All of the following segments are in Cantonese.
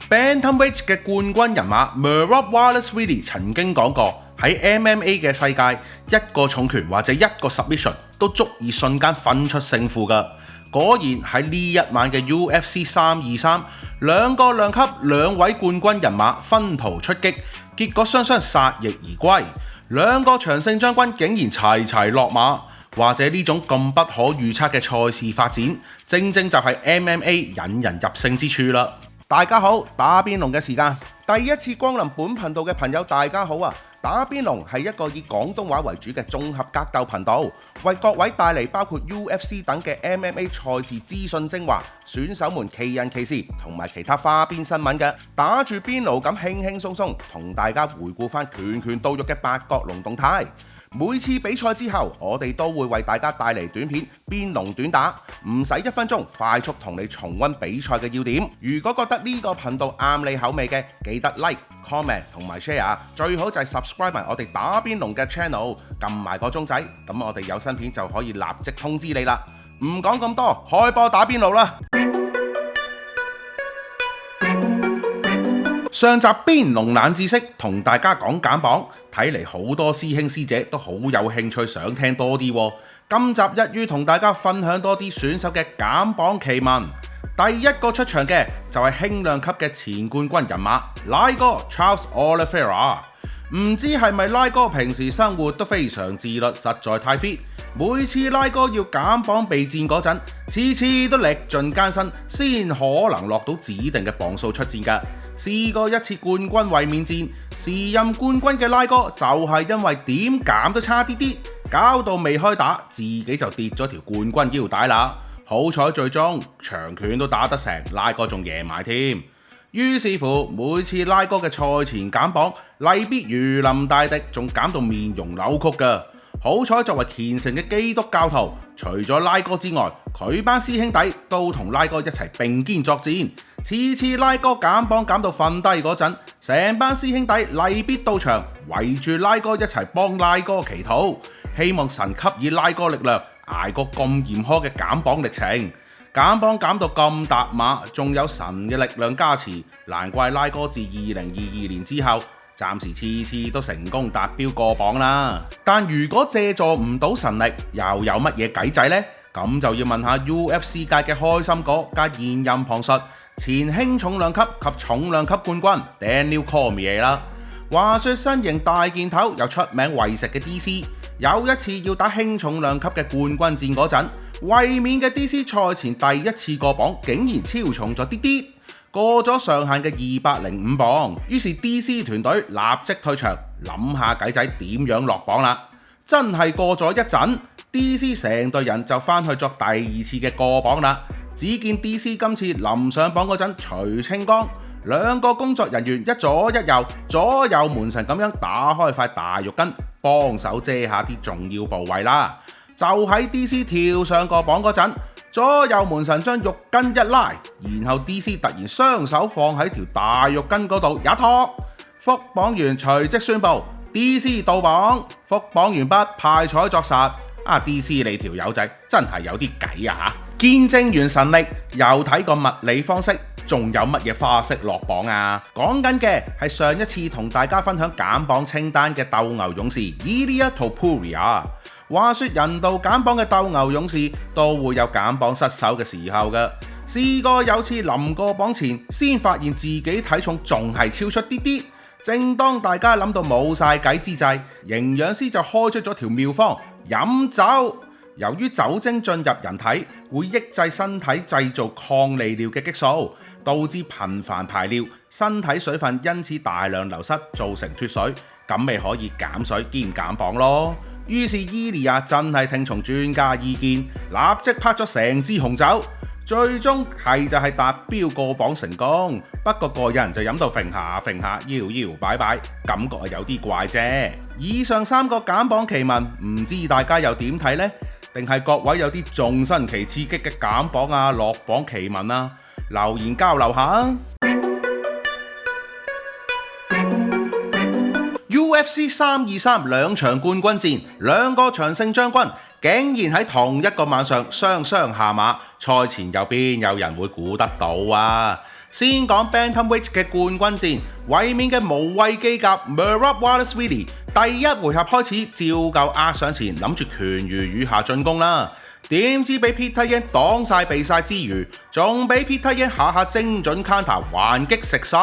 Bantamweight 嘅冠軍人馬 Merab Dvalishvili 曾經講過，喺 MMA 嘅世界，一個重拳或者一個 submission 都足以瞬間分出勝負㗎。果然喺呢一晚嘅 UFC 323，兩個量級兩位冠軍人馬分途出擊，結果雙雙殺翼而歸。兩個長勝將軍竟然齊齊落馬，或者呢種咁不可預測嘅賽事發展，正正就係 MMA 引人入勝之處啦。大家好，打邊爐嘅時間，第一次光臨本頻道嘅朋友大家好啊！打邊爐係一個以廣東話為主嘅綜合格鬥頻道，為各位帶嚟包括 UFC 等嘅 MMA 賽事資訊精華、選手們奇人奇事同埋其他花邊新聞嘅。打住邊爐咁輕輕鬆鬆同大家回顧翻拳拳到肉嘅八角龍動態。每次比賽之後，我哋都會為大家帶嚟短片邊爐短打，唔使1分鐘，快速同你重溫比賽嘅要點。如果覺得呢個頻道啱你口味嘅，記得 like、comment 同埋 share， 最好就係 subscribe 埋我哋打邊爐嘅 channel， 撳埋個鐘仔，咁我哋有新片就可以立即通知你啦。唔講咁多，開波打邊爐啦！上集邊爐冷知識同大家講減磅，睇嚟好多師兄師姐都好有興趣想聽多啲喎。今集一於同大家分享多啲選手嘅減磅奇聞。第一個出場嘅就係輕量級嘅前冠軍人馬拉哥 Charles Oliveira。唔知係咪拉哥平時生活都非常自律，實在太 fit。每次拉哥要減磅備戰嗰陣，次次都歷盡艱辛，先可能落到指定嘅磅數出戰㗎。試過一次冠軍衛冕戰，時任冠軍嘅拉哥就係因為點減都差啲啲，搞到未開打，自己就跌咗條冠軍腰帶啦。好彩最終長拳都打得成，拉哥仲贏埋添。於是乎，每次拉哥嘅賽前減磅，例必如臨大敵，仲減到面容扭曲㗎。好彩作為虔誠嘅基督教徒，除咗拉哥之外，佢班師兄弟都同拉哥一齊並肩作戰。次次拉哥減磅減到瞓低嗰陣，成班師兄弟例必到場，圍住拉哥一齊幫拉哥祈禱，希望神給予拉哥力量，捱過咁嚴苛嘅減磅歷程。減磅減到咁踏馬，仲有神嘅力量加持，難怪拉哥自2022年之後，暫時次次都成功達標過磅啦。但如果借助唔到神力，又有乜嘢計仔呢？咁就要問下 UFC 界嘅開心果加現任旁述前輕重量級及重量級冠軍 Daniel Cormier 啦。話說身形大件頭又出名為食嘅 DC， 有一次要打輕重量級嘅冠軍戰嗰陣，衛冕嘅 DC 賽前第一次過磅，竟然超重咗啲啲，過咗上限嘅205磅。於是 DC 團隊立即退場，諗下計仔點樣落磅啦。真係過咗一陣， DC 成隊人就翻去作第二次嘅過磅啦。只見 DC 今次臨上磅嗰陣除清光，兩個工作人員一左一右，左右門神咁樣打開塊大浴巾，幫手遮下啲重要部位啦。就喺 DC 跳上個磅嗰陣，左右門神將浴巾一拉，然後 DC 突然雙手放喺條大浴巾嗰度一托，復磅員隨即宣布 DC 到磅，復磅完畢派彩作實。DC 你條友仔真係有啲計啊！見證完神力，又睇個物理方式，仲有乜嘢花式落磅啊？講緊嘅係上一次同大家分享減磅清單嘅鬥牛勇士 Ilia Topuria。話說人道減磅嘅鬥牛勇士都會有減磅失手嘅時候㗎。試過有次臨過磅前，先發現自己體重仲係超出啲啲。正當大家諗到冇晒計之際，營養師就開出咗條妙方：飲酒。由於酒精進入人體，會抑制身體製造抗利尿嘅激素，導致頻繁排尿，身體水分因此大量流失，造成脫水，咁咪可以減水兼減磅咯。於是伊利亞真係聽從專家意見，立即拍咗成支紅酒，最終係就係達標過磅成功。不過個人就飲到揈下揈下，搖搖擺擺，感覺係有啲怪啫。以上3個減磅奇聞，唔知大家又點睇呢？定係各位有啲仲新奇刺激嘅減磅啊、落磅奇聞啊？留言交流下。UFC 323兩場冠軍戰，兩個長勝將軍竟然喺同一個晚上雙雙下馬，賽前又邊有人會估得到啊？先講 Bantamweight 嘅冠軍戰，衛冕嘅無畏機甲 Merab Dvalishvili 第一回合開始照舊壓上前，諗住拳如雨下進攻啦。點知俾 Petr Yan 擋晒避晒之餘，仲俾 Petr Yan 下下精準 counter 還擊食晒。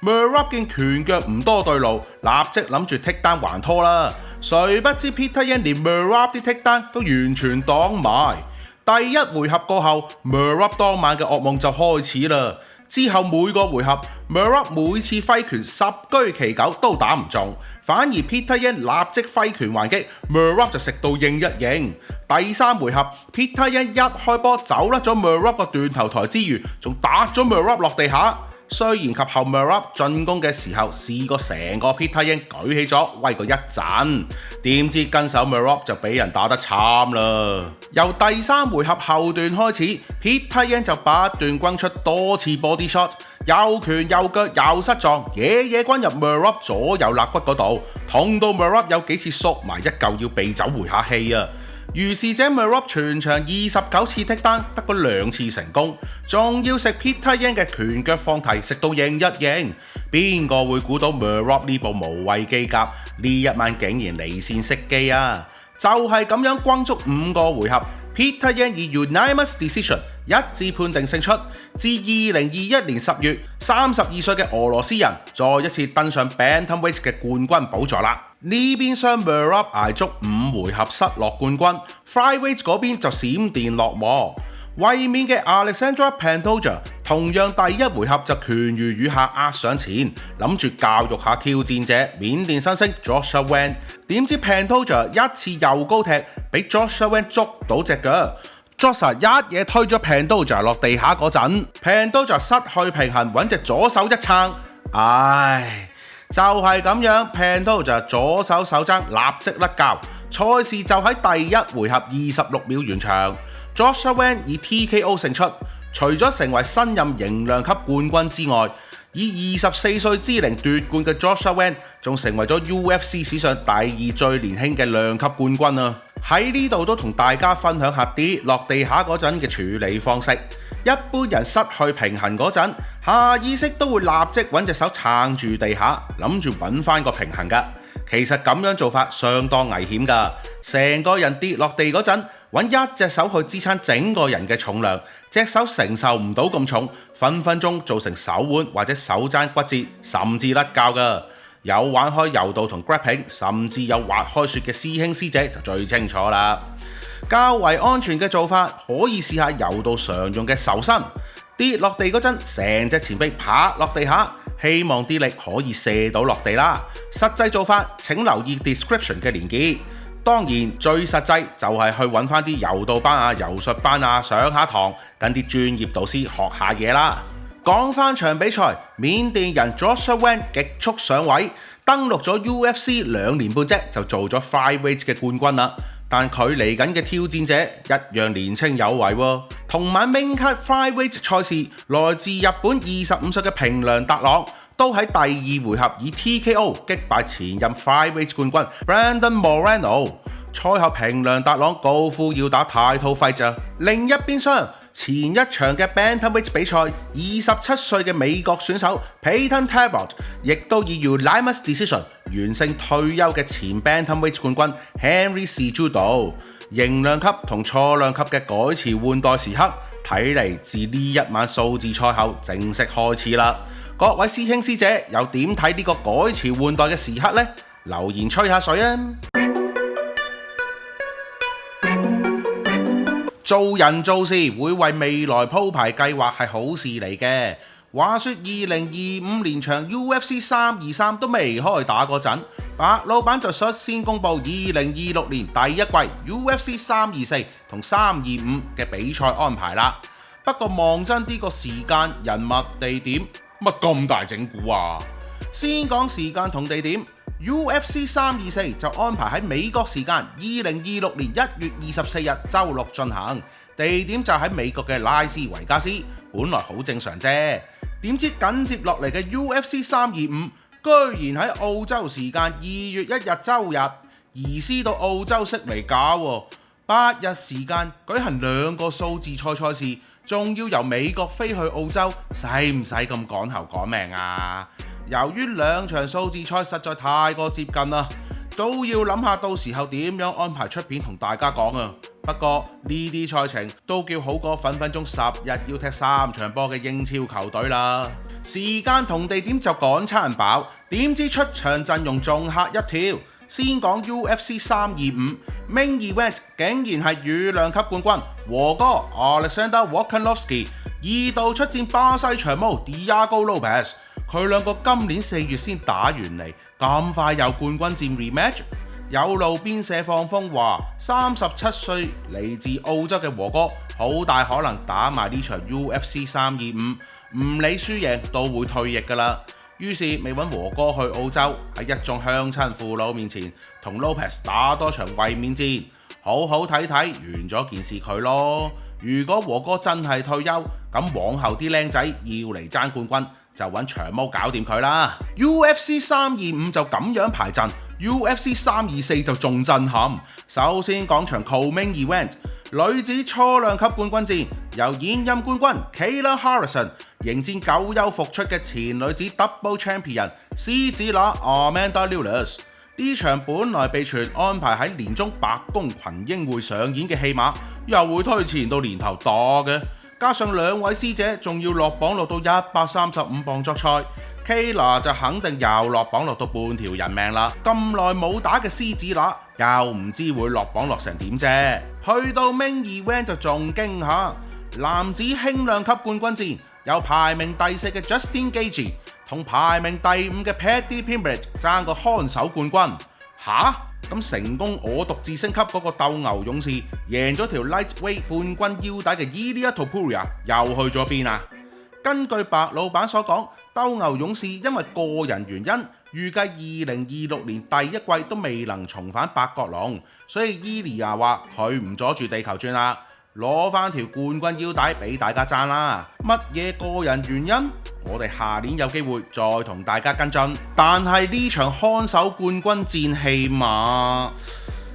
Merab 見拳腳唔多對路，立即諗住剔單還拖啦。誰不知 Petr Yan 連 Merab 啲剔單都完全擋埋。第一回合過後 ，Merab 當晚嘅噩夢就開始啦。之後每個回合 Merab 每次揮拳十居其九都打唔中，反而 Petr Yan 立即揮拳還擊 ，Merab 就食到應一應。第三回合 Petr Yan 一開波走甩咗 Merab 個斷頭台之餘，仲打咗 Merab 落地下。雖然及後 Merab 進攻嘅時候試過成個 Petr Yan 舉起咗威過一陣，點知跟手 Merab 就俾人打得慘啦。由第三回合後段開始 ，Petr Yan 就不斷轟出多次 body shot， 右拳右腳又失撞，嘢轟入 Merab 左右肋骨嗰度，痛到 Merab 有幾次縮埋一嚿要避走回下氣啊！如是者 Merab 全場29次剔單得嗰2次成功，仲要食 Petr Yan 嘅拳腳放題食到應一應，邊個會估到 Merab 呢部無畏機甲呢一晚竟然離線熄機啊？就係咁樣轟足5個回合 ，Petr Yan 以 unanimous decision 一致判定勝出。自2021年10月，32歲嘅俄羅斯人再一次登上 Bantamweight 嘅冠軍寶座啦。呢邊廂 Merab 捱足5回合失落冠軍 ，Flyweight 嗰邊就閃電落幕。衛冕嘅 Alexandre Pantoja 同樣第一回合就拳如雨下壓上前，諗住教育下挑戰者緬甸新星 Joshua Wang， 點知 Pantoja 一次右高踢，俾 Joshua Wang 捉到隻腳。Joshua 一嘢推咗 Pantoja 落地下嗰陣 ，Pantoja 失去平衡，揾隻左手一撐，唉，就係咁樣 ，Pantoja 左手手踭立即甩臼，賽事就喺第一回合26秒完場。Joshua Wang 以 TKO 勝出，除咗成為新任型量級冠軍之外，以24歲之齡奪冠嘅 Joshua Wang 仲成為咗 UFC 史上第2最年輕嘅量級冠軍啊！喺呢度都同大家分享下跌落地下嗰陣嘅處理方式。一般人失去平衡嗰陣，下意識都會立即揾隻手撐住地下，諗住揾翻個平衡㗎。其實咁樣做法相當危險㗎，成個人跌落地嗰陣，揾一隻手去支撐整個人嘅重量，隻手承受唔到咁重，分分鐘造成手腕或者手踭骨折，甚至甩臼㗎。有玩開柔道同 grappling， 甚至有滑開雪嘅師兄師姐就最清楚啦。較為安全嘅做法，可以試下柔道常用嘅受身，跌落地嗰陣，成隻前臂拍落地下，希望啲力可以射到落地啦。實際做法請留意 description 嘅連結。當然最實際就係去揾翻啲柔道班啊、柔術班啊上下堂，跟啲專業導師學下嘢啦。講翻場比賽，緬甸人 Joshua Wang 極速上位，登陸咗 UFC 2年半啫，就做咗 Flyweight 嘅冠軍啦。但佢嚟緊嘅挑戰者一樣年青有為喎。同晚 Main Card Flyweight 賽事，來自日本25歲嘅平良達朗，都喺第2回合以 TKO 擊敗前任 Flyweight 冠軍 Brandon Moreno。賽後平良達朗高呼要打 Title Fight 咋。另一邊廂，前一場嘅 Bantamweight 比賽，27歲嘅美國選手 Payton Tabbott 亦都以 unanimous decision 完勝退休嘅前 Bantamweight 冠軍 Henry Cejudo。型量級同錯量級嘅改朝換代時刻，睇嚟自呢一晚數字賽後正式開始啦。各位師兄師姐又點睇呢個改朝換代嘅時刻呢？留言吹下水啊！做人做事會為未來鋪排計劃係好事嚟嘅。話說2025年場 UFC 323都未開打嗰陣，白老闆就率先公布2026年第一季 UFC 324同325嘅比賽安排啦。不過望真啲個時間、人物、地點，乜咁大整蠱啊？先講時間同地點。UFC 324就安排喺美國時間2026年1月24日週六進行，地點就喺美國嘅拉斯維加斯，本來好正常啫。點知緊接落嚟嘅 UFC 325居然喺澳洲時間2月1日週日移師到澳洲悉尼搞喎， 8日時間舉行2個數字賽賽事，仲要由美國飛去澳洲，使唔使咁趕頭趕命啊？由於2場數字賽實在太過接近啦，都要諗下到時候點樣安排出片同大家講啊。不過呢啲賽程都叫好過分分鐘10日要踢3場波嘅英超球隊啦。時間同地點就趕餐飽，點知出場陣容仲嚇一跳。先講 UFC 325 Main Event 竟然係羽量級冠軍和哥 Alexander Volkanovski 2度出戰巴西長毛 Diego Lopes。佢兩個今年4月先打完嚟，咁快有冠軍戰 rematch？ 有路邊社放風話37歲嚟自澳洲嘅和哥好大可能打埋呢場 UFC 325，唔理輸贏都會退役㗎啦。於是未揾和哥去澳洲，喺一眾鄉親父老面前同 Lopes 打多場衛冕戰，好好睇睇完咗件事佢咯。如果和哥真係退休，咁往後啲僆仔要嚟爭冠軍就揾長毛搞掂佢啦。UFC 325就咁樣排陣，UFC 324就仲震撼。首先講場 Co-Main Event， 女子初量級冠軍戰，由現任冠軍 Kayla Harrison 迎戰久休復出嘅前女子 Double Champion 獅子乸 Amanda Nunes。呢場本來被傳安排喺年中白宮群英會上演嘅戲碼，又會推前到年頭打嘅。加上兩位師姐仲要落榜落到135磅作賽 ，Kayla 就肯定又落榜落到半條人命啦。咁耐冇打嘅獅子乸，又唔知會落榜落成點啫。去到 Main Event 就仲驚嚇，男子輕量級冠軍戰，有排名第4嘅 Justin Gaethje 同排名第5嘅 Paddy Pimblett 爭個看守冠軍。吓？咁成功我獨自升級嗰個鬥牛勇士贏咗條 Lightweight 冠軍腰帶嘅 Ilia Topuria 又去咗邊啊？根據白老闆所講，鬥牛勇士因為個人原因，預計2026年第一季都未能重返八角籠，所以 Ilia 話佢唔阻住地球轉啦，攞翻條冠軍腰帶俾大家爭啦。乜嘢個人原因？我哋下年有機會再同大家跟進。但係呢場看守冠軍戰戲碼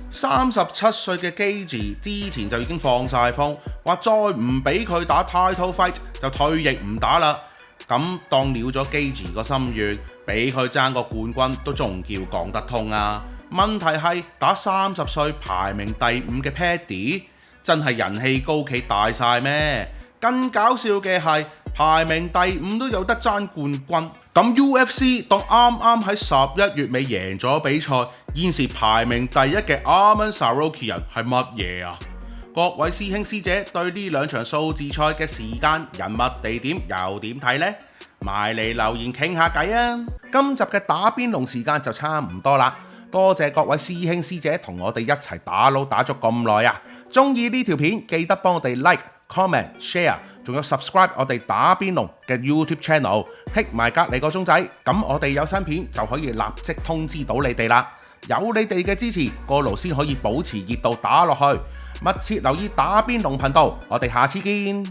，37歲嘅Gaethje之前就已經放晒風，話再唔俾佢打 title fight 就退役唔打啦。咁當了咗Gaethje個心願，俾佢爭個冠軍都仲叫講得通啊。問題係打30歲排名第5嘅 Paddy 真係人氣高企大晒咩？更搞笑嘅係排名第5都有得爭冠軍，咁 UFC 當啱啱喺11月尾贏咗比賽，現時排名第1嘅 Arman Tsarukyan係乜嘢啊？各位師兄師姐對呢2場數字賽嘅時間、人物、地點又點睇呢？埋嚟留言傾下偈啊！今集嘅打邊爐時間就差唔多啦，多謝各位師兄師姐同我哋一齊打撈打咗咁耐啊！中意呢條片記得幫我哋 like、comment、share， 仲有 subscribe 我哋打邊爐嘅 YouTube channel， 剔埋隔離個鐘仔，咁我哋有新片就可以立即通知到你哋啦。有你哋嘅支持，個爐先可以保持熱度打落去。密切留意打邊爐頻道，我哋下次見。